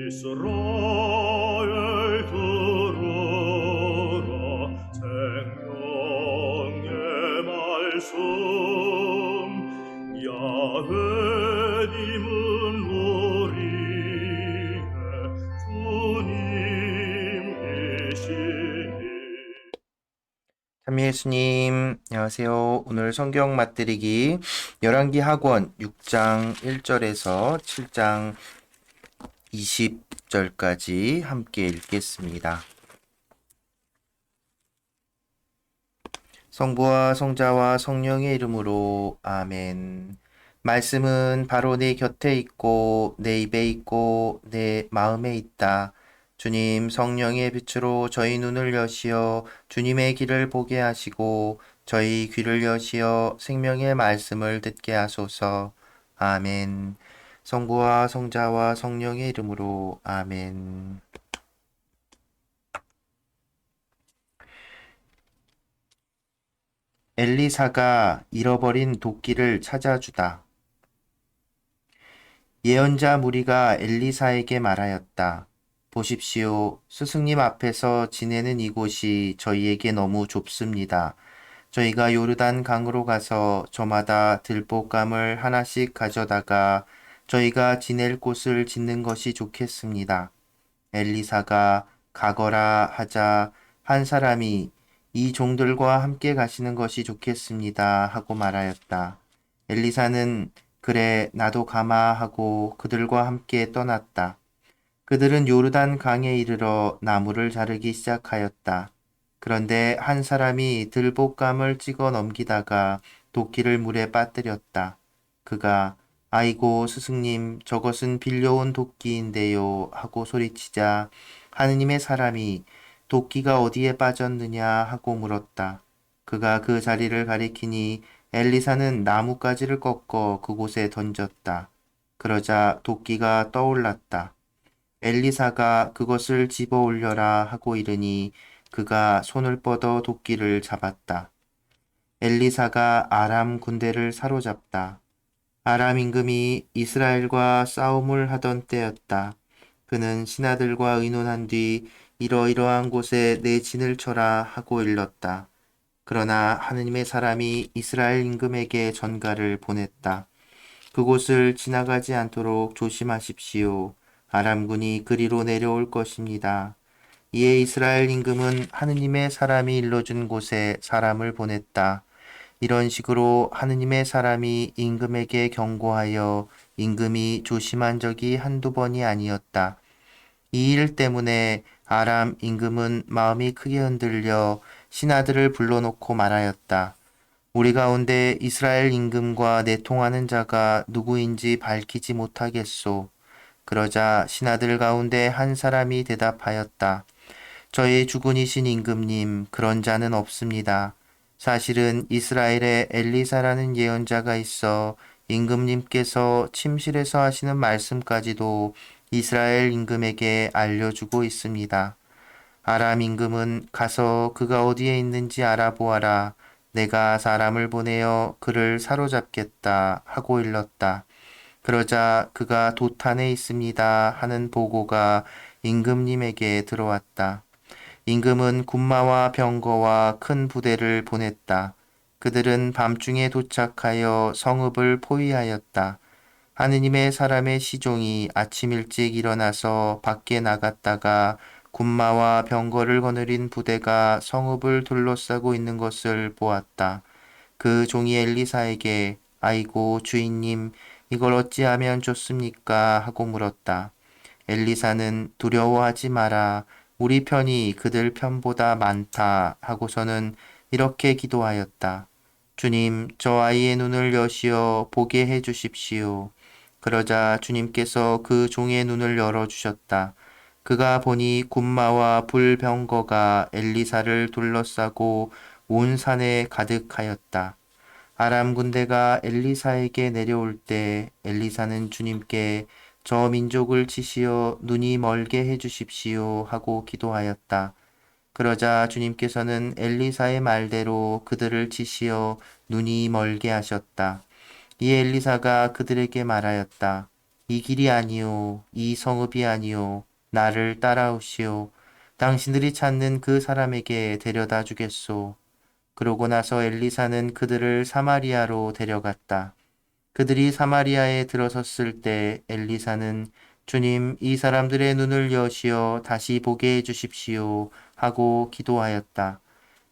이스라엘 들으라 생명의 말씀 야훼님은 우리의 주님이시니. 참 예수님, 안녕하세요. 오늘 성경 맛들이기 열왕기 학원 6장 1절에서 7장 20절까지 함께 읽겠습니다. 성부와 성자와 성령의 이름으로 아멘. 말씀은 바로 내 곁에 있고 내 입에 있고 내 마음에 있다. 주님 성령의 빛으로 저희 눈을 여시어 주님의 길을 보게 하시고 저희 귀를 여시어 생명의 말씀을 듣게 하소서. 아멘. 성부와 성자와 성령의 이름으로 아멘. 엘리사가 잃어버린 도끼를 찾아주다. 예언자 무리가 엘리사에게 말하였다. 보십시오. 스승님 앞에서 지내는 이곳이 저희에게 너무 좁습니다. 저희가 요르단 강으로 가서 저마다 들볶감을 하나씩 가져다가 저희가 지낼 곳을 짓는 것이 좋겠습니다. 엘리사가 가거라 하자 한 사람이 이 종들과 함께 가시는 것이 좋겠습니다 하고 말하였다. 엘리사는 그래 나도 가마 하고 그들과 함께 떠났다. 그들은 요르단 강에 이르러 나무를 자르기 시작하였다. 그런데 한 사람이 들볶감을 찍어 넘기다가 도끼를 물에 빠뜨렸다. 그가 아이고 스승님 저것은 빌려온 도끼인데요 하고 소리치자 하느님의 사람이 도끼가 어디에 빠졌느냐 하고 물었다. 그가 그 자리를 가리키니 엘리사는 나뭇가지를 꺾어 그곳에 던졌다. 그러자 도끼가 떠올랐다. 엘리사가 그것을 집어 올려라 하고 이르니 그가 손을 뻗어 도끼를 잡았다. 엘리사가 아람 군대를 사로잡다. 아람 임금이 이스라엘과 싸움을 하던 때였다. 그는 신하들과 의논한 뒤 이러이러한 곳에 내 진을 쳐라 하고 일렀다. 그러나 하느님의 사람이 이스라엘 임금에게 전가를 보냈다. 그곳을 지나가지 않도록 조심하십시오. 아람군이 그리로 내려올 것입니다. 이에 이스라엘 임금은 하느님의 사람이 일러준 곳에 사람을 보냈다. 이런 식으로 하느님의 사람이 임금에게 경고하여 임금이 조심한 적이 한두 번이 아니었다. 이 일 때문에 아람 임금은 마음이 크게 흔들려 신하들을 불러놓고 말하였다. 우리 가운데 이스라엘 임금과 내통하는 자가 누구인지 밝히지 못하겠소. 그러자 신하들 가운데 한 사람이 대답하였다. 저의 주군이신 임금님, 그런 자는 없습니다. 사실은 이스라엘에 엘리사라는 예언자가 있어 임금님께서 침실에서 하시는 말씀까지도 이스라엘 임금에게 알려주고 있습니다. 아람 임금은 가서 그가 어디에 있는지 알아보아라. 내가 사람을 보내어 그를 사로잡겠다 하고 일렀다. 그러자 그가 도탄에 있습니다 하는 보고가 임금님에게 들어왔다. 임금은 군마와 병거와 큰 부대를 보냈다. 그들은 밤중에 도착하여 성읍을 포위하였다. 하느님의 사람의 시종이 아침 일찍 일어나서 밖에 나갔다가 군마와 병거를 거느린 부대가 성읍을 둘러싸고 있는 것을 보았다. 그 종이 엘리사에게 아이고 주인님 이걸 어찌하면 좋습니까? 하고 물었다. 엘리사는 두려워하지 마라. 우리 편이 그들 편보다 많다. 하고서는 이렇게 기도하였다. 주님, 저 아이의 눈을 여시어 보게 해 주십시오. 그러자 주님께서 그 종의 눈을 열어주셨다. 그가 보니 군마와 불병거가 엘리사를 둘러싸고 온 산에 가득하였다. 아람 군대가 엘리사에게 내려올 때 엘리사는 주님께 저 민족을 치시어 눈이 멀게 해 주십시오 하고 기도하였다. 그러자 주님께서는 엘리사의 말대로 그들을 치시어 눈이 멀게 하셨다. 이에 엘리사가 그들에게 말하였다. 이 길이 아니요, 이 성읍이 아니요, 나를 따라오시오. 당신들이 찾는 그 사람에게 데려다 주겠소. 그러고 나서 엘리사는 그들을 사마리아로 데려갔다. 그들이 사마리아에 들어섰을 때 엘리사는 주님, 이 사람들의 눈을 여시어 다시 보게 해 주십시오 하고 기도하였다.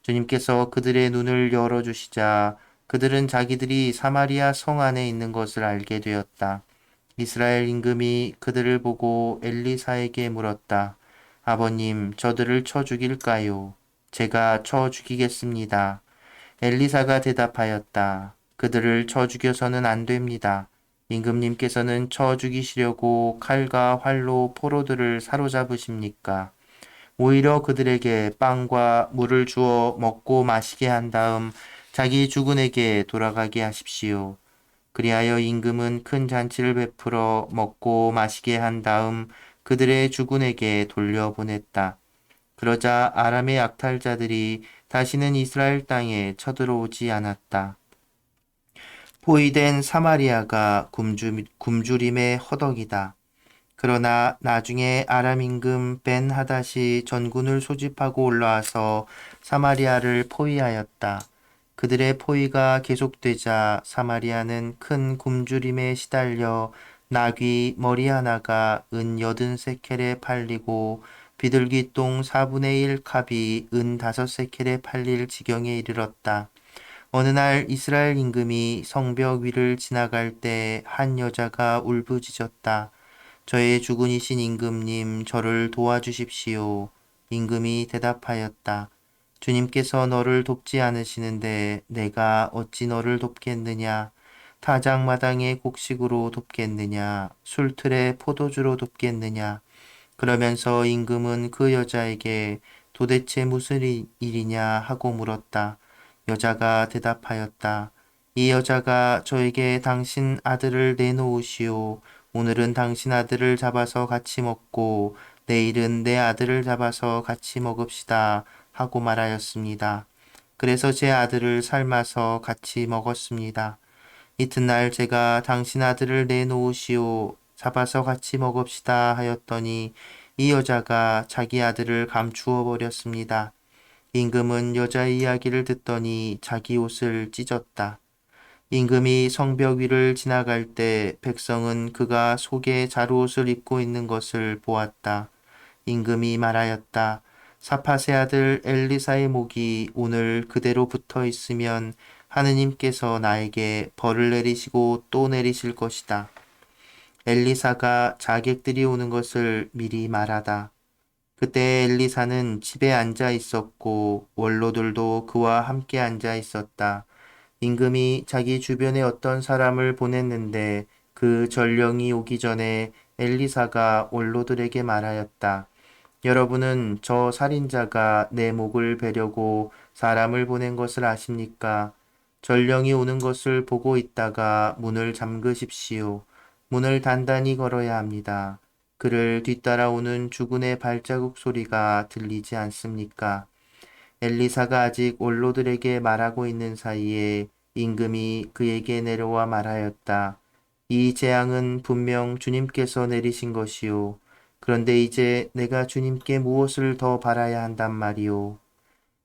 주님께서 그들의 눈을 열어주시자 그들은 자기들이 사마리아 성 안에 있는 것을 알게 되었다. 이스라엘 임금이 그들을 보고 엘리사에게 물었다. 아버님, 저들을 쳐 죽일까요? 제가 쳐 죽이겠습니다. 엘리사가 대답하였다. 그들을 쳐 죽여서는 안 됩니다. 임금님께서는 쳐 죽이시려고 칼과 활로 포로들을 사로잡으십니까? 오히려 그들에게 빵과 물을 주어 먹고 마시게 한 다음 자기 주군에게 돌아가게 하십시오. 그리하여 임금은 큰 잔치를 베풀어 먹고 마시게 한 다음 그들의 주군에게 돌려보냈다. 그러자 아람의 약탈자들이 다시는 이스라엘 땅에 쳐들어오지 않았다. 포위된 사마리아가 굶주림의 허덕이다. 그러나 나중에 아람 임금 벤 하닷이 전군을 소집하고 올라와서 사마리아를 포위하였다. 그들의 포위가 계속되자 사마리아는 큰 굶주림에 시달려 나귀 머리 하나가 은 80세켈에 팔리고 비둘기똥 4분의 1 컵이 은 5세켈에 팔릴 지경에 이르렀다. 어느 날 이스라엘 임금이 성벽 위를 지나갈 때 한 여자가 울부짖었다. 저의 주군이신 임금님, 저를 도와주십시오. 임금이 대답하였다. 주님께서 너를 돕지 않으시는데 내가 어찌 너를 돕겠느냐? 타작마당의 곡식으로 돕겠느냐? 술틀의 포도주로 돕겠느냐? 그러면서 임금은 그 여자에게 도대체 무슨 일이냐 하고 물었다. 여자가 대답하였다. 이 여자가 저에게 당신 아들을 내놓으시오. 오늘은 당신 아들을 잡아서 같이 먹고 내일은 내 아들을 잡아서 같이 먹읍시다 하고 말하였습니다. 그래서 제 아들을 삶아서 같이 먹었습니다. 이튿날 제가 당신 아들을 내놓으시오. 잡아서 같이 먹읍시다 하였더니 이 여자가 자기 아들을 감추어 버렸습니다. 임금은 여자의 이야기를 듣더니 자기 옷을 찢었다. 임금이 성벽 위를 지나갈 때 백성은 그가 속에 자루옷을 입고 있는 것을 보았다. 임금이 말하였다. 사팟의 아들 엘리사의 목이 오늘 그대로 붙어 있으면 하느님께서 나에게 벌을 내리시고 또 내리실 것이다. 엘리사가 자객들이 오는 것을 미리 말하다. 그때 엘리사는 집에 앉아 있었고 원로들도 그와 함께 앉아 있었다. 임금이 자기 주변에 어떤 사람을 보냈는데 그 전령이 오기 전에 엘리사가 원로들에게 말하였다. 여러분은 저 살인자가 내 목을 베려고 사람을 보낸 것을 아십니까? 전령이 오는 것을 보고 있다가 문을 잠그십시오. 문을 단단히 걸어야 합니다. 그를 뒤따라오는 주군의 발자국 소리가 들리지 않습니까? 엘리사가 아직 원로들에게 말하고 있는 사이에 임금이 그에게 내려와 말하였다. 이 재앙은 분명 주님께서 내리신 것이요. 그런데 이제 내가 주님께 무엇을 더 바라야 한단 말이오.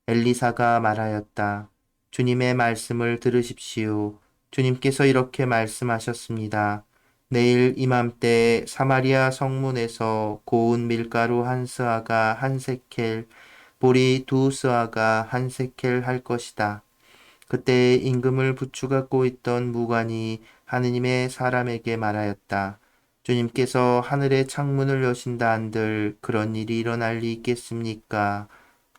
엘리사가 말하였다. 주님의 말씀을 들으십시오. 주님께서 이렇게 말씀하셨습니다. 내일 이맘때 사마리아 성문에서 고운 밀가루 한 스아가 한 세켈, 보리 두 스아가 한 세켈 할 것이다. 그때 임금을 부추갖고 있던 무관이 하느님의 사람에게 말하였다. 주님께서 하늘의 창문을 여신다 한들 그런 일이 일어날 리 있겠습니까?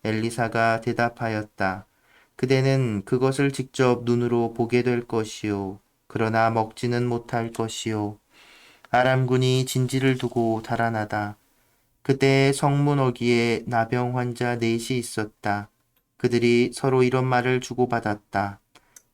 엘리사가 대답하였다. 그대는 그것을 직접 눈으로 보게 될 것이요. 그러나 먹지는 못할 것이요. 아람군이 진지를 두고 달아나다. 그때 성문 어귀에 나병 환자 넷이 있었다. 그들이 서로 이런 말을 주고받았다.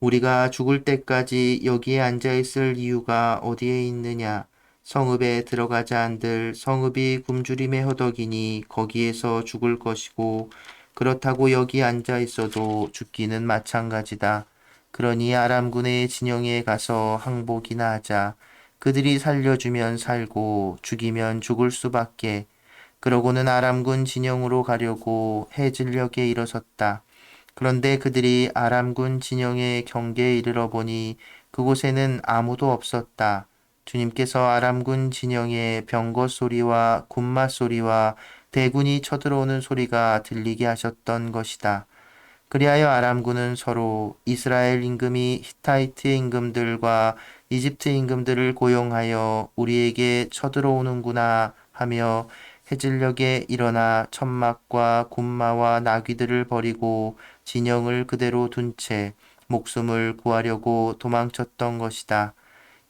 우리가 죽을 때까지 여기에 앉아 있을 이유가 어디에 있느냐? 성읍에 들어가자 한들 성읍이 굶주림의 허덕이니 거기에서 죽을 것이고 그렇다고 여기 앉아 있어도 죽기는 마찬가지다. 그러니 아람군의 진영에 가서 항복이나 하자. 그들이 살려주면 살고 죽이면 죽을 수밖에. 그러고는 아람군 진영으로 가려고 해질녘에 일어섰다. 그런데 그들이 아람군 진영의 경계에 이르러 보니 그곳에는 아무도 없었다. 주님께서 아람군 진영에 병거 소리와 군마 소리와 대군이 쳐들어오는 소리가 들리게 하셨던 것이다. 그리하여 아람군은 서로 이스라엘 임금이 히타이트 임금들과 이집트 임금들을 고용하여 우리에게 쳐들어오는구나 하며 해질녘에 일어나 천막과 군마와 나귀들을 버리고 진영을 그대로 둔 채 목숨을 구하려고 도망쳤던 것이다.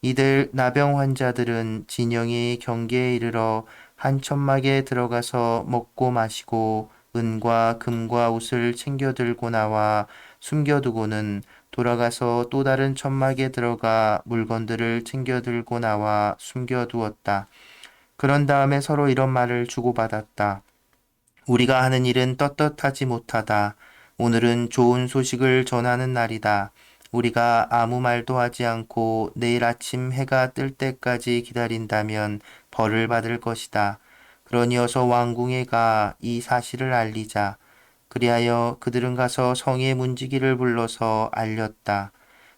이들 나병 환자들은 진영의 경계에 이르러 한 천막에 들어가서 먹고 마시고 은과 금과 옷을 챙겨 들고 나와 숨겨두고는 돌아가서 또 다른 천막에 들어가 물건들을 챙겨 들고 나와 숨겨두었다. 그런 다음에 서로 이런 말을 주고받았다. 우리가 하는 일은 떳떳하지 못하다. 오늘은 좋은 소식을 전하는 날이다. 우리가 아무 말도 하지 않고 내일 아침 해가 뜰 때까지 기다린다면 벌을 받을 것이다. 그러니 어서 왕궁에 가 이 사실을 알리자. 그리하여 그들은 가서 성의 문지기를 불러서 알렸다.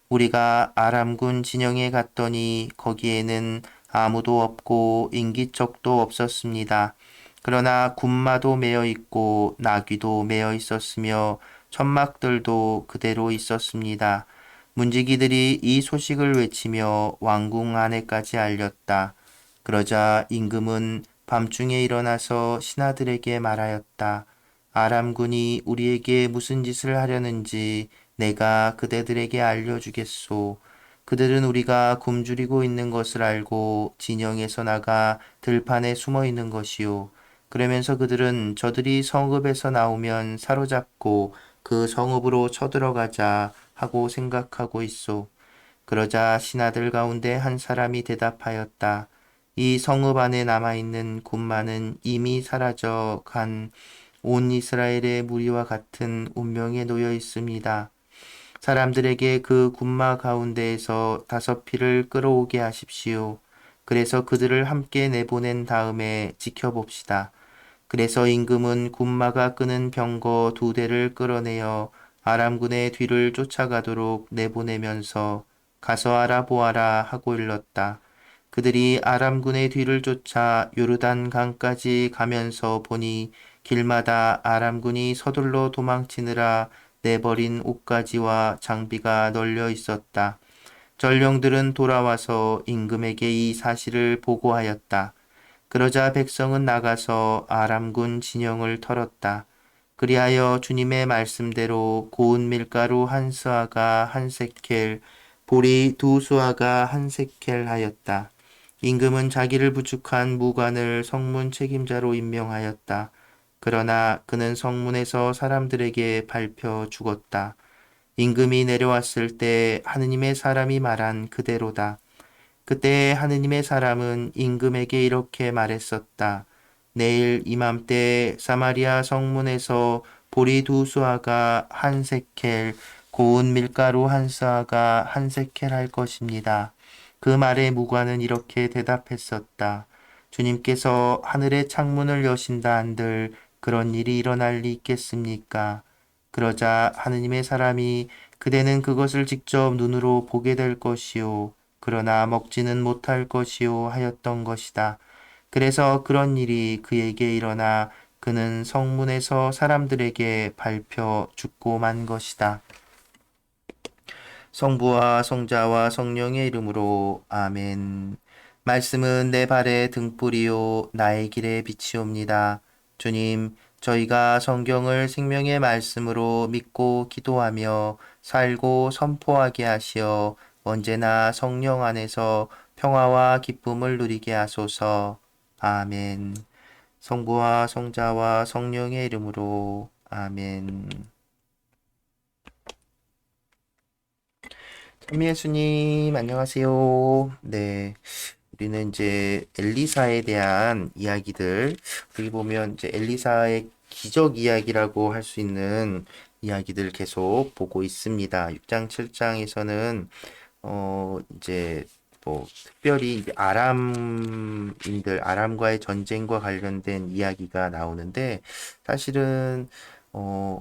우리가 아람군 진영에 갔더니 거기에는 아무도 없고 인기척도 없었습니다. 그러나 군마도 메어 있고 나귀도 메어 있었으며 천막들도 그대로 있었습니다. 문지기들이 이 소식을 외치며 왕궁 안에까지 알렸다. 그러자 임금은 밤중에 일어나서 신하들에게 말하였다. 아람군이 우리에게 무슨 짓을 하려는지 내가 그대들에게 알려주겠소. 그들은 우리가 굶주리고 있는 것을 알고 진영에서 나가 들판에 숨어 있는 것이요. 그러면서 그들은 저들이 성읍에서 나오면 사로잡고 그 성읍으로 쳐들어가자 하고 생각하고 있소. 그러자 신하들 가운데 한 사람이 대답하였다. 이 성읍 안에 남아있는 군마는 이미 사라져 간 온 이스라엘의 무리와 같은 운명에 놓여 있습니다. 사람들에게 그 군마 가운데에서 5피를 끌어오게 하십시오. 그래서 그들을 함께 내보낸 다음에 지켜봅시다. 그래서 임금은 군마가 끄는 병거 2대를 끌어내어 아람군의 뒤를 쫓아가도록 내보내면서 가서 알아보아라 하고 일렀다. 그들이 아람군의 뒤를 쫓아 요르단 강까지 가면서 보니 길마다 아람군이 서둘러 도망치느라 내버린 옷가지와 장비가 널려 있었다. 전령들은 돌아와서 임금에게 이 사실을 보고하였다. 그러자 백성은 나가서 아람군 진영을 털었다. 그리하여 주님의 말씀대로 고운 밀가루 한 스아가 한 세켈, 보리 2수아가 한 세켈 하였다. 임금은 자기를 부축한 무관을 성문 책임자로 임명하였다. 그러나 그는 성문에서 사람들에게 밟혀 죽었다. 임금이 내려왔을 때 하느님의 사람이 말한 그대로다. 그때 하느님의 사람은 임금에게 이렇게 말했었다. 내일 이맘때 사마리아 성문에서 보리 2수아가 한 세켈, 고운 밀가루 한 스아가 한 세켈 할 것입니다. 그 말에 무관은 이렇게 대답했었다. 주님께서 하늘의 창문을 여신다 한들 그런 일이 일어날 리 있겠습니까? 그러자 하느님의 사람이 그대는 그것을 직접 눈으로 보게 될 것이요. 그러나 먹지는 못할 것이요 하였던 것이다. 그래서 그런 일이 그에게 일어나 그는 성문에서 사람들에게 밟혀 죽고 만 것이다. 성부와 성자와 성령의 이름으로 아멘. 말씀은 내 발의 등불이요 나의 길의 빛이옵니다. 주님, 저희가 성경을 생명의 말씀으로 믿고 기도하며 살고 선포하게 하시어 언제나 성령 안에서 평화와 기쁨을 누리게 하소서. 아멘. 성부와 성자와 성령의 이름으로 아멘. 참 예수님, 안녕하세요. 네. 우리는 이제 엘리사에 대한 이야기들, 여기 보면 이제 엘리사의 기적 이야기라고 할 수 있는 이야기들 계속 보고 있습니다. 6장, 7장에서는, 이제 뭐 특별히 이제 아람과의 전쟁과 관련된 이야기가 나오는데 사실은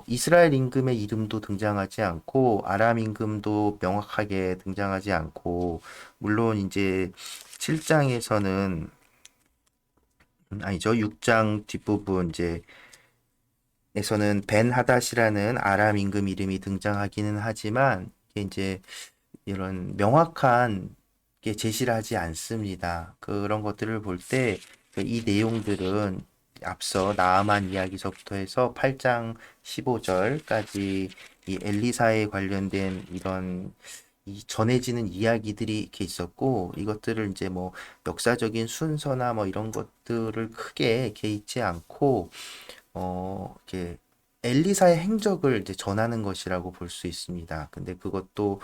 이스라엘 임금의 이름도 등장하지 않고 아람 임금도 명확하게 등장하지 않고 물론 이제 7장에서는 아니죠. 6장 뒷부분 이제 에서는 벤 하닷이라는 아람 임금 이름이 등장하기는 하지만 이게 이제 이런 명확한 게 제시를 하지 않습니다. 그런 것들을 볼 때 이 내용들은 앞서 나아만 이야기서부터 해서 8장 15절까지 이 엘리사에 관련된 이런 이 전해지는 이야기들이 이렇게 있었고 이것들을 이제 뭐 역사적인 순서나 뭐 이런 것들을 크게 개의치 않고 이렇게 엘리사의 행적을 이제 전하는 것이라고 볼 수 있습니다. 근데 그것도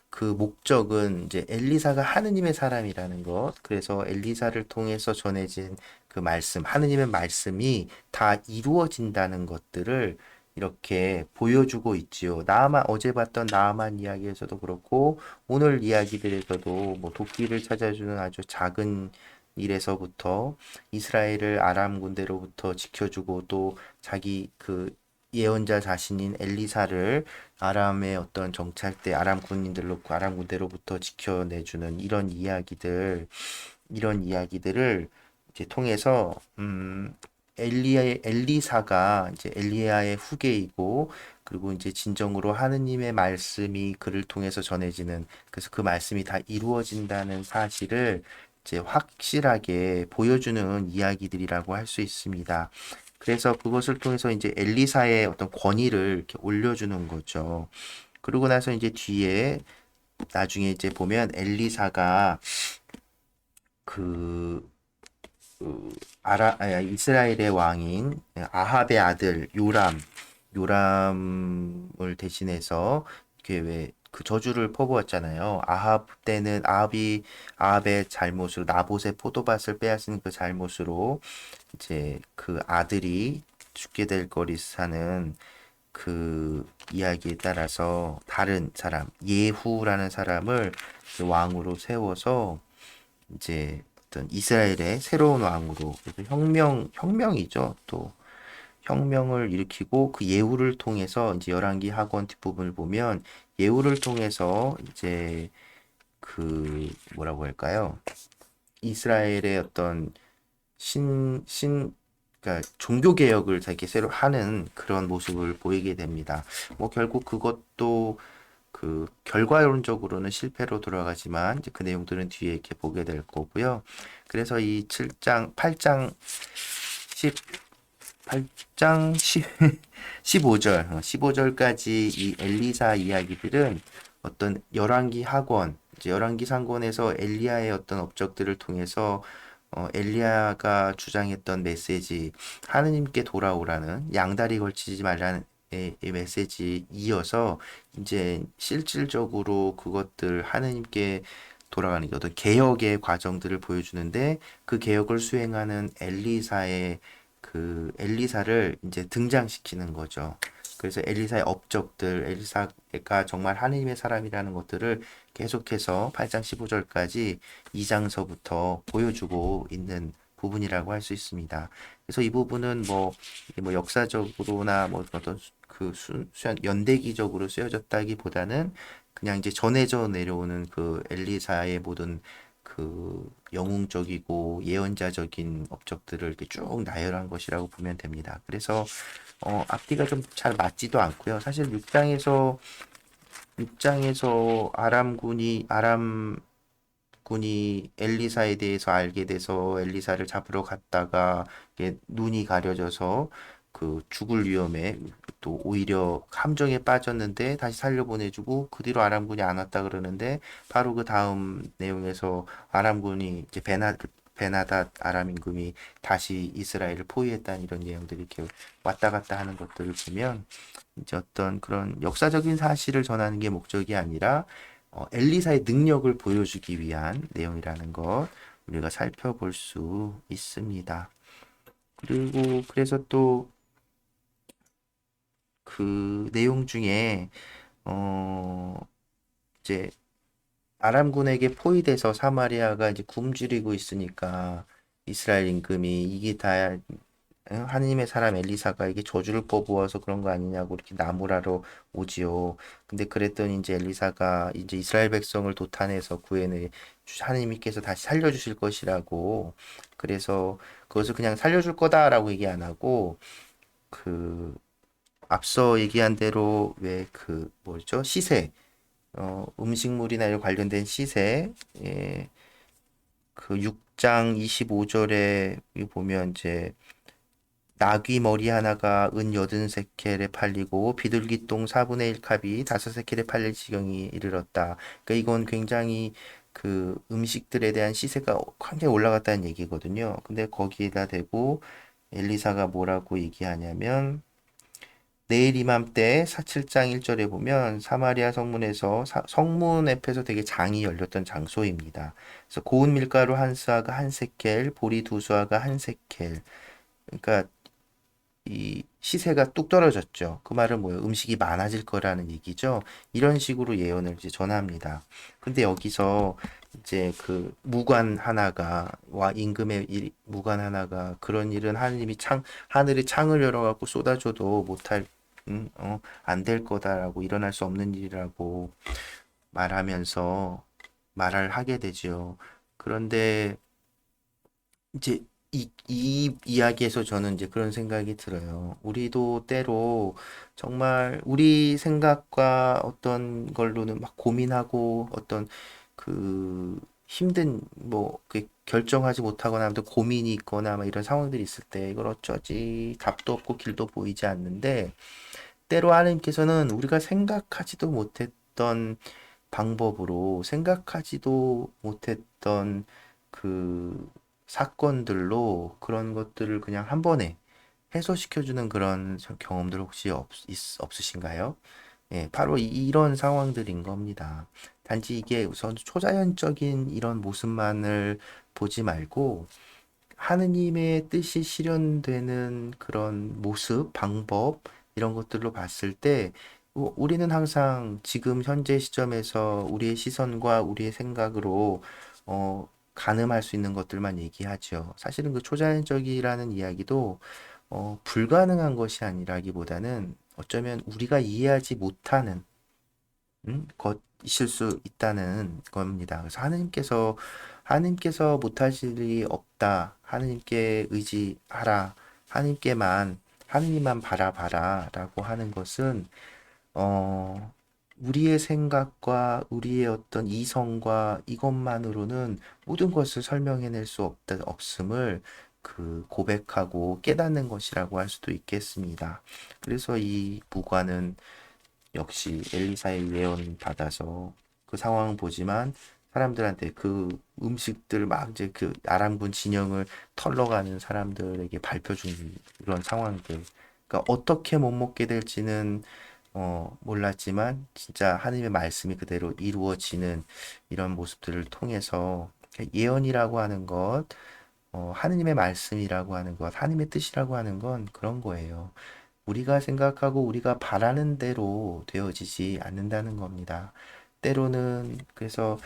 그 목적은 이제 엘리사가 하느님의 사람이라는 것, 그래서 엘리사를 통해서 전해진 그 말씀, 하느님의 말씀이 다 이루어진다는 것들을 이렇게 보여주고 있지요. 나아만 어제 봤던 나아만 이야기에서도 그렇고 오늘 이야기들에서도 뭐 도끼를 찾아주는 아주 작은 일에서부터 이스라엘을 아람 군대로부터 지켜주고 또 자기 그 예언자 자신인 엘리사를 아람의 어떤 정찰대, 아람 군인들로 아람 군대로부터 지켜내주는 이런 이야기들을 이제 통해서 엘리사가 이제 엘리야의 후계이고 그리고 이제 진정으로 하느님의 말씀이 그를 통해서 전해지는 그래서 그 말씀이 다 이루어진다는 사실을 이제 확실하게 보여주는 이야기들이라고 할 수 있습니다. 그래서 그것을 통해서 이제 엘리사의 어떤 권위를 이렇게 올려주는 거죠. 그러고 나서 이제 뒤에 나중에 이제 보면 엘리사가 그, 이스라엘의 왕인 아합의 아들 요람을 대신해서 이렇게 왜 그 저주를 퍼부었잖아요. 아합의 잘못으로 나봇의 포도밭을 빼앗은 그 잘못으로 이제 그 아들이 죽게 될 거리사는 그 이야기에 따라서 다른 사람 예후라는 사람을 왕으로 세워서 이제 어떤 이스라엘의 새로운 왕으로 그래서 혁명이죠. 또 혁명을 일으키고 그 예후를 통해서 이제 열왕기 하권 뒷부분을 보면 예후를 통해서 이제 그 뭐라고 할까요? 이스라엘의 어떤 그러니까 종교 개혁을 이렇게 새로 하는 그런 모습을 보이게 됩니다. 뭐 결국 그것도 그 결과론적으로는 실패로 돌아가지만 이제 그 내용들은 뒤에 이렇게 보게 될 거고요. 그래서 이 7장, 8장 15절, 15절까지 이 엘리사 이야기들은 어떤 열왕기 하권, 이제 열왕기 상권에서 엘리야의 어떤 업적들을 통해서 엘리야가 주장했던 메시지, 하느님께 돌아오라는 양다리 걸치지 말라는 이 메시지 이어서 이제 실질적으로 그것들 하느님께 돌아가는 게 어떤 개혁의 과정들을 보여주는데 그 개혁을 수행하는 엘리사를 이제 등장시키는 거죠. 그래서 엘리사의 업적들, 엘리사가 정말 하느님의 사람이라는 것들을 계속해서 8장 15절까지 2장서부터 보여주고 있는 부분이라고 할 수 있습니다. 그래서 이 부분은 이게 뭐 역사적으로나 뭐 어떤 연대기적으로 쓰여졌다기보다는 그냥 이제 전해져 내려오는 그 엘리사의 모든 그 영웅적이고 예언자적인 업적들을 이렇게 쭉 나열한 것이라고 보면 됩니다. 그래서 앞뒤가 좀 잘 맞지도 않고요. 사실 6장에서 아람군이 엘리사에 대해서 알게 돼서 엘리사를 잡으러 갔다가 이게 눈이 가려져서 그 죽을 위험에 또 오히려 함정에 빠졌는데 다시 살려보내주고 그 뒤로 아람군이 안 왔다 그러는데 바로 그 다음 내용에서 아람군이 이제 베나닷 아람 임금이 다시 이스라엘을 포위했다는 이런 내용들이 이렇게 왔다 갔다 하는 것들을 보면 이제 어떤 그런 역사적인 사실을 전하는 게 목적이 아니라 엘리사의 능력을 보여주기 위한 내용이라는 것 우리가 살펴볼 수 있습니다. 그리고 그래서 또 그 내용 중에 어 이제 아람군에게 포위돼서 사마리아가 이제 굶주리고 있으니까 이스라엘 임금이 이게 다 하느님의 사람 엘리사가 이게 저주를 퍼부어서 그런 거 아니냐고 이렇게 나무라러 오지요. 근데 그랬더니 이제 엘리사가 이제 이스라엘 백성을 도탄해서 구해내 하느님께서 다시 살려주실 것이라고 그래서 그것을 그냥 살려줄 거다라고 얘기 안 하고 그 앞서 얘기한 대로 왜 그 뭐죠 시세 음식물이나 이런 관련된 시세 예, 그 6장 25절에 보면 이제 나귀 머리 하나가 은 80세켈에 팔리고 비둘기똥 4분의 1 값이 5세켈에 팔릴 지경이 이르렀다. 그러니까 이건 굉장히 그 음식들에 대한 시세가 굉장히 올라갔다는 얘기거든요. 근데 거기에다 대고 엘리사가 뭐라고 얘기하냐면 내일 이맘때 7장 1절에 보면 사마리아 성문에서 성문 앞에서 되게 장이 열렸던 장소입니다. 그래서 고운 밀가루 한 스아가 한 세켈, 보리 두 스아가 한 세켈. 그러니까 이 시세가 뚝 떨어졌죠. 그 말은 뭐예요? 음식이 많아질 거라는 얘기죠. 이런 식으로 예언을 이제 전합니다. 근데 여기서 이제 그 무관 하나가 와 임금의 무관 하나가 그런 일은 하느님이 하늘에 창을 열어갖고 쏟아줘도 못할 안 될 거다라고 일어날 수 없는 일이라고 말하면서 말을 하게 되죠. 그런데 이제 이 이야기에서 저는 이제 그런 생각이 들어요. 우리도 때로 정말 우리 생각과 어떤 걸로는 막 고민하고 어떤 그 힘든 뭐 그 결정하지 못하거나 아무튼 고민이 있거나 막 이런 상황들이 있을 때 이걸 어쩌지 답도 없고 길도 보이지 않는데 때로 하나님께서는 우리가 생각하지도 못했던 방법으로 생각하지도 못했던 그 사건들로 그런 것들을 그냥 한 번에 해소시켜주는 그런 경험들 혹시 없으신가요? 예, 바로 이런 상황들인 겁니다. 단지 이게 우선 초자연적인 이런 모습만을 보지 말고 하느님의 뜻이 실현되는 그런 모습, 방법, 이런 것들로 봤을 때, 우리는 항상 지금 현재 시점에서 우리의 시선과 우리의 생각으로, 가늠할 수 있는 것들만 얘기하죠. 사실은 그 초자연적이라는 이야기도, 불가능한 것이 아니라기보다는 어쩌면 우리가 이해하지 못하는, 것이실 수 있다는 겁니다. 그래서 하느님께서 못하실 일이 없다. 하느님께 의지하라. 하느님께만 하느님만 바라봐라라고 하는 것은 어 우리의 생각과 우리의 어떤 이성과 이것만으로는 모든 것을 설명해낼 수 없음을 그 고백하고 깨닫는 것이라고 할 수도 있겠습니다. 그래서 이 무관은 역시 엘리사의 예언 받아서 그 상황을 보지만 사람들한테 그 음식들 막 이제 그 아람군 진영을 털러가는 사람들에게 밝혀 주는 그런 상황들. 그러니까 어떻게 못 먹게 될지는 몰랐지만 진짜 하나님의 말씀이 그대로 이루어지는 이런 모습들을 통해서 예언이라고 하는 것, 하느님의 말씀이라고 하는 것, 하느님의 뜻이라고 하는 건 그런 거예요. 우리가 생각하고 우리가 바라는 대로 되어지지 않는다는 겁니다. 때로는 그래서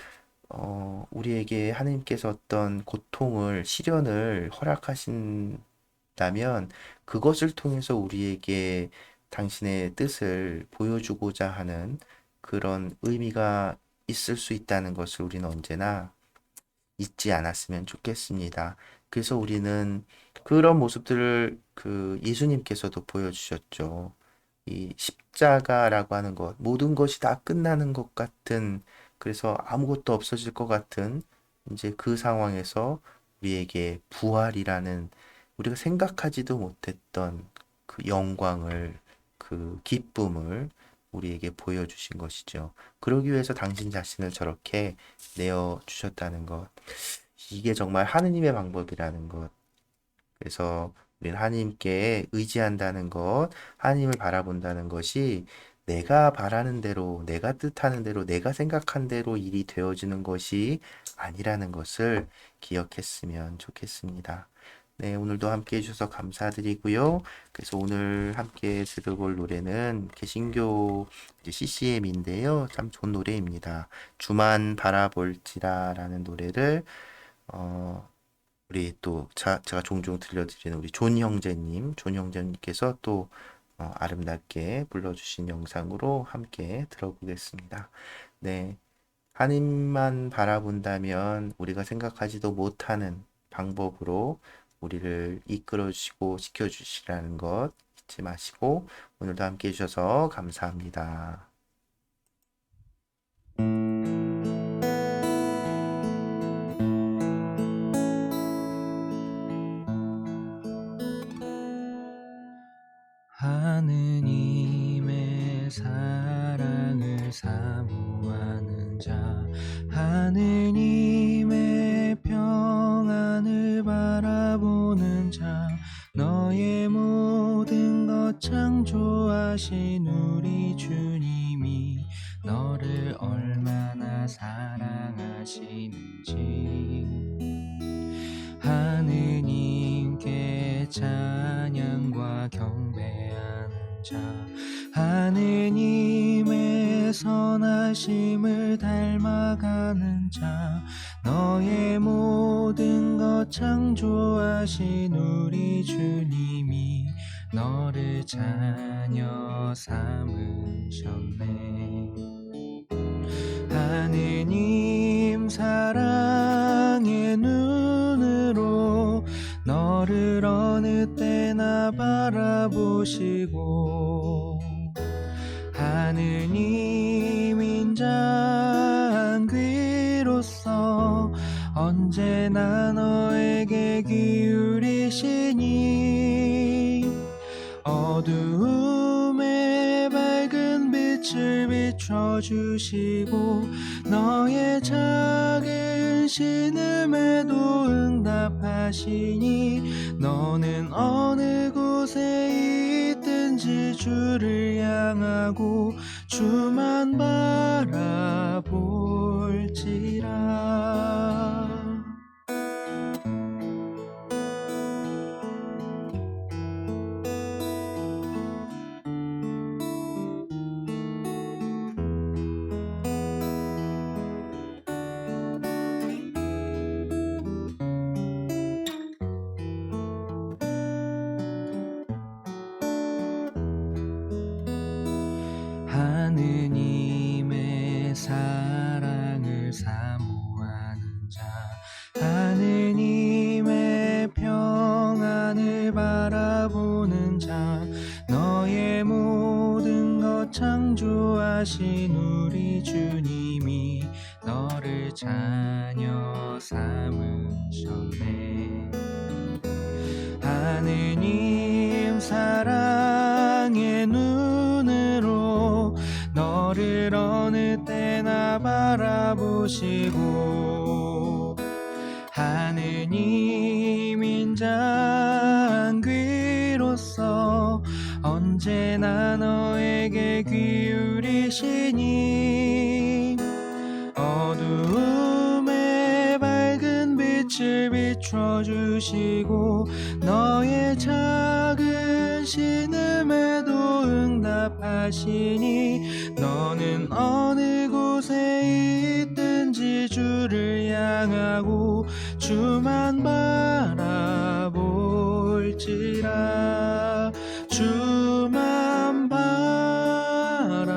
우리에게 하나님께서 어떤 고통을, 시련을 허락하신다면 그것을 통해서 우리에게 당신의 뜻을 보여주고자 하는 그런 의미가 있을 수 있다는 것을 우리는 언제나 잊지 않았으면 좋겠습니다. 그래서 우리는 그런 모습들을 그 예수님께서도 보여주셨죠. 이 십자가라고 하는 것, 모든 것이 다 끝나는 것 같은, 그래서 아무것도 없어질 것 같은, 이제 그 상황에서 우리에게 부활이라는 우리가 생각하지도 못했던 그 영광을, 그 기쁨을 우리에게 보여주신 것이죠. 그러기 위해서 당신 자신을 저렇게 내어 주셨다는 것. 이게 정말 하느님의 방법이라는 것. 그래서 우리는 하나님께 의지한다는 것, 하나님을 바라본다는 것이 내가 바라는 대로, 내가 뜻하는 대로, 내가 생각한 대로 일이 되어지는 것이 아니라는 것을 기억했으면 좋겠습니다. 네, 오늘도 함께 해주셔서 감사드리고요. 그래서 오늘 함께 들어볼 노래는 개신교 CCM인데요. 참 좋은 노래입니다. 주만 바라볼지라라는 노래를 우리 또 제가 종종 들려드리는 우리 존 형제님께서 또 아름답게 불러주신 영상으로 함께 들어보겠습니다. 네, 하나님만 바라본다면 우리가 생각하지도 못하는 방법으로 우리를 이끌어주시고 지켜주시라는 것 잊지 마시고 오늘도 함께 해주셔서 감사합니다. 하느님의 사랑을 사모하는 자, 하느님의 평안을 바라보는 자, 너의 모든 것 창조하신 우리 주님이 너를 얼마나 사랑하시는지 하느님께 찬양과 경배하는 자, 하느님의 선하심을 닮아가는 자, 너의 모든 것 창조하신 우리 주님이 너를 자녀 삼으셨네. 하느님 사랑의 눈으로 너를 어느 때나 바라보시고 하느님 인자한 귀로서 언제나 너에게 기울이시니 어두움에 밝은 빛을 비춰주시고 너의 작은 신음에도 응답하시니 너는 어느 곳에 있든지 주를 향하고 주만 바라볼지라. 하느님의 사랑을 사모하는 자, 하느님의 평안을 바라보는 자, 너의 모든 것 창조하신 우리 주님이 너를 자녀 삼으셨네. 하느님 사랑의 눈으로 너를 어느 때나 바라보시고 하느님 인자한 귀로서 언제나 너에게 기울이시니 어두움에 밝은 빛을 비춰주시고 너의 작은 신음에도 응답하시니 너는 어느 곳에 있든지 주를 향하고 주만 바라볼지라. 주만 바라볼지라.